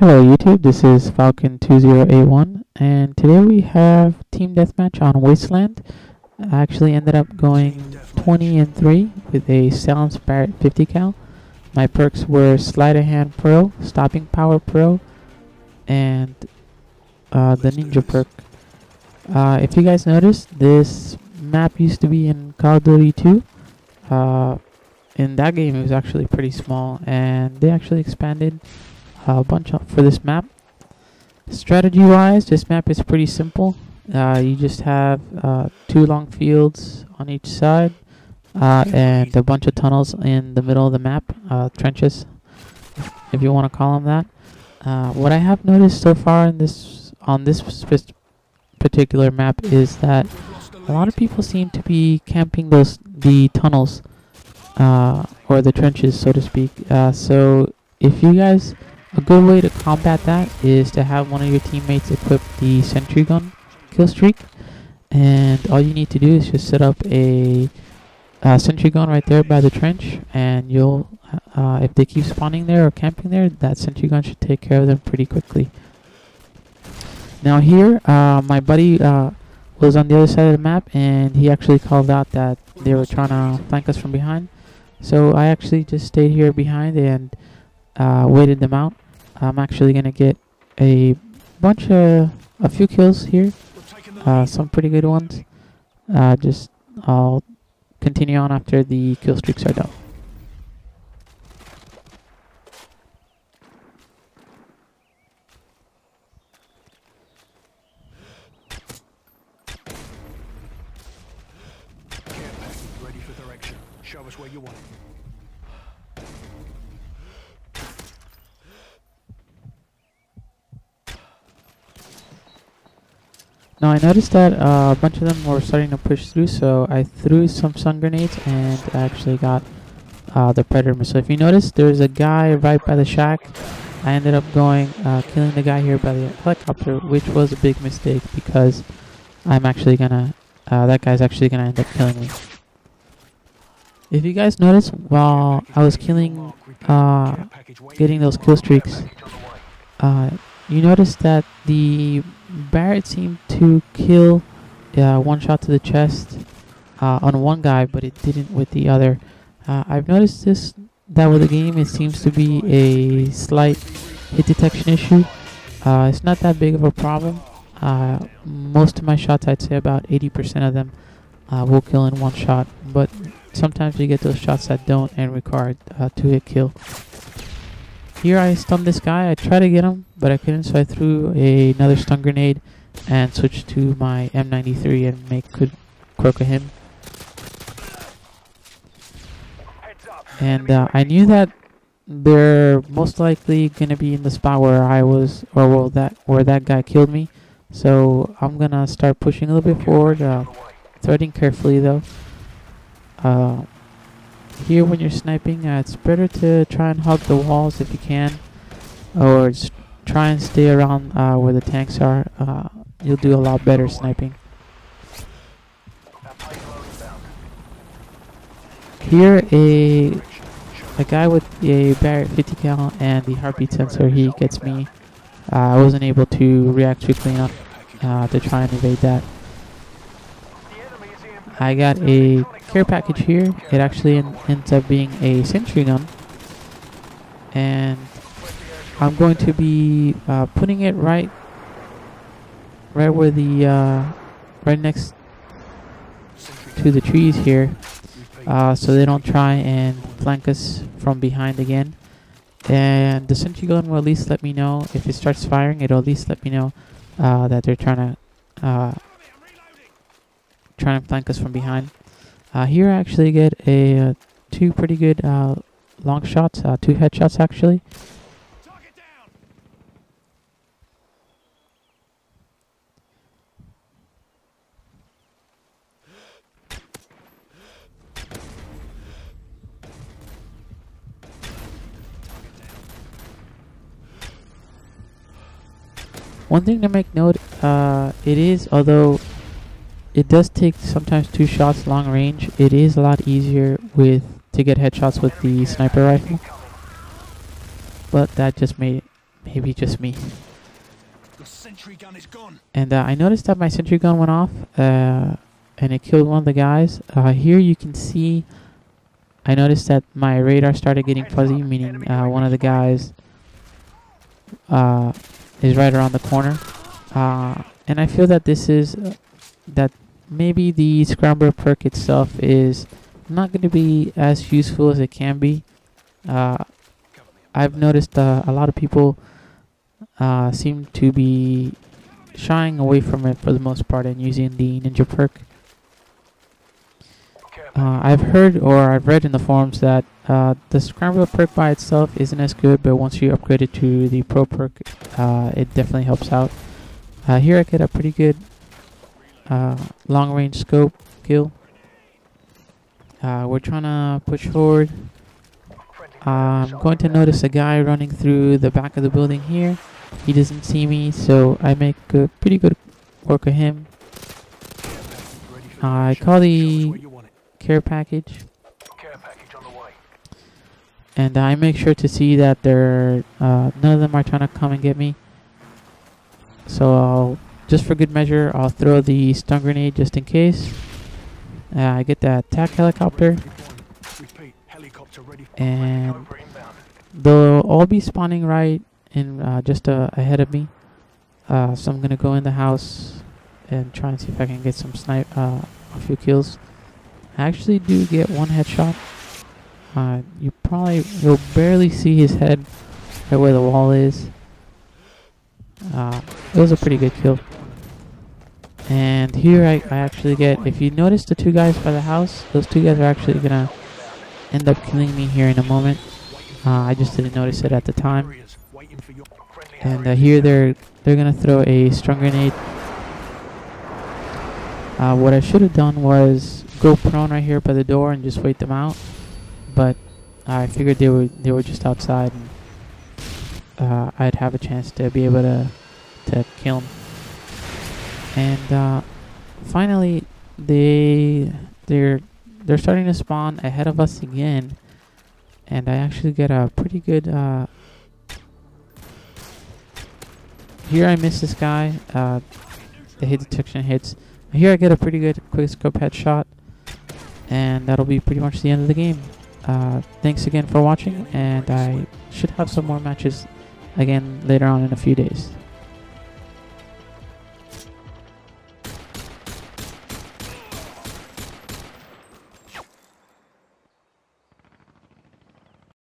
Hello YouTube, this is Falcon2081 and today we have team deathmatch on Wasteland. I actually ended up going 20-3 with a silenced Barrett 50 cal. My perks were Sleight of Hand Pro, Stopping Power Pro, and the Ninja perk. If you guys noticed, this map used to be in COD 2. In that game it was actually pretty small and they actually expanded a bunch for this map. Strategy wise, this map is pretty simple. You just have 2 long fields on each side and a bunch of tunnels in the middle of the map, trenches if you want to call them that. What I have noticed so far in on this particular map is that a lot of people seem to be camping the tunnels or the trenches, so to speak. So if you guys, a good way to combat that is to have one of your teammates equip the sentry gun kill streak, and all you need to do is just set up a sentry gun right there by the trench, and you'll if they keep spawning there or camping there, that sentry gun should take care of them pretty quickly. Now here, my buddy was on the other side of the map, and he actually called out that they were trying to flank us from behind. So I actually just stayed here behind and waited them out. I'm actually gonna get a few kills here, some pretty good ones. I'll continue on after the kill streaks are done. Ready for direction. Show us where you want it. Now I noticed that a bunch of them were starting to push through, so I threw some stun grenades and I actually got the predator missile. If you notice, there's a guy right by the shack. I ended up going killing the guy here by the helicopter, which was a big mistake because I'm actually gonna that guy's actually gonna end up killing me. If you guys notice, while I was killing getting those kill streaks, you notice that the Barrett seemed to kill one shot to the chest on one guy, but it didn't with the other. I've noticed that with the game it seems to be a slight hit detection issue. It's not that big of a problem. Most of my shots, I'd say about 80% of them will kill in one shot, but sometimes you get those shots that don't and require 2-hit kill. Here I stunned this guy. I tried to get him, but I couldn't, so I threw another stun grenade and switched to my M93 and could croak him. And I knew that they're most likely gonna be in the spot where I was, or where that guy killed me. So I'm gonna start pushing a little bit forward, threading carefully though. Here when you're sniping, it's better to try and hug the walls if you can, or just try and stay around where the tanks are. You'll do a lot better sniping. Here a guy with a Barrett 50 cal and the heartbeat sensor, he gets me. I wasn't able to react quickly enough to try and evade that. I got a care package here. It actually ends up being a sentry gun, and I'm going to be putting it right where the right next to the trees here, so they don't try and flank us from behind again. And the sentry gun will at least let me know if it starts firing. It'll at least let me know that they're trying to flank us from behind. Here I actually get a 2 pretty good long shots, 2 headshots actually. One thing to make note, although it does take sometimes 2 shots long range, it is a lot easier to get headshots with the sniper rifle. But that just made maybe just me. The sentry gun is gone. And I noticed that my sentry gun went off, and it killed one of the guys. Here you can see, I noticed that my radar started getting fuzzy, meaning one of the guys is right around the corner. And I feel that this is, that maybe the Scrambler perk itself is not going to be as useful as it can be. I've noticed a lot of people seem to be shying away from it for the most part and using the ninja perk. I've heard or I've read in the forums that the Scrambler perk by itself isn't as good, but once you upgrade it to the pro perk, it definitely helps out. Here I get a pretty good long range scope kill. We're trying to push forward. I'm going to notice a guy running through the back of the building here. He doesn't see me, so I make pretty good work of him. I call the care package, and I make sure to see that none of them are trying to come and get me. So just for good measure, I'll throw the stun grenade just in case. I get the attack helicopter, and they'll all be spawning right in just ahead of me. So I'm gonna go in the house and try and see if I can get some a few kills. I actually do get one headshot. You'll barely see his head right where the wall is. It was a pretty good kill. And here I actually get, if you notice the two guys by the house, those two guys are actually gonna end up killing me here in a moment. I just didn't notice it at the time. And here they're gonna throw a stun grenade. What I should have done was go prone right here by the door and just wait them out. But I figured they were just outside, and I'd have a chance to be able to kill them. And finally, they're starting to spawn ahead of us again, and I actually get a pretty good. Here I miss this guy. The hit detection hits. Here I get a pretty good quick scope headshot, and that'll be pretty much the end of the game. Thanks again for watching, and I should have some more matches again later on in a few days.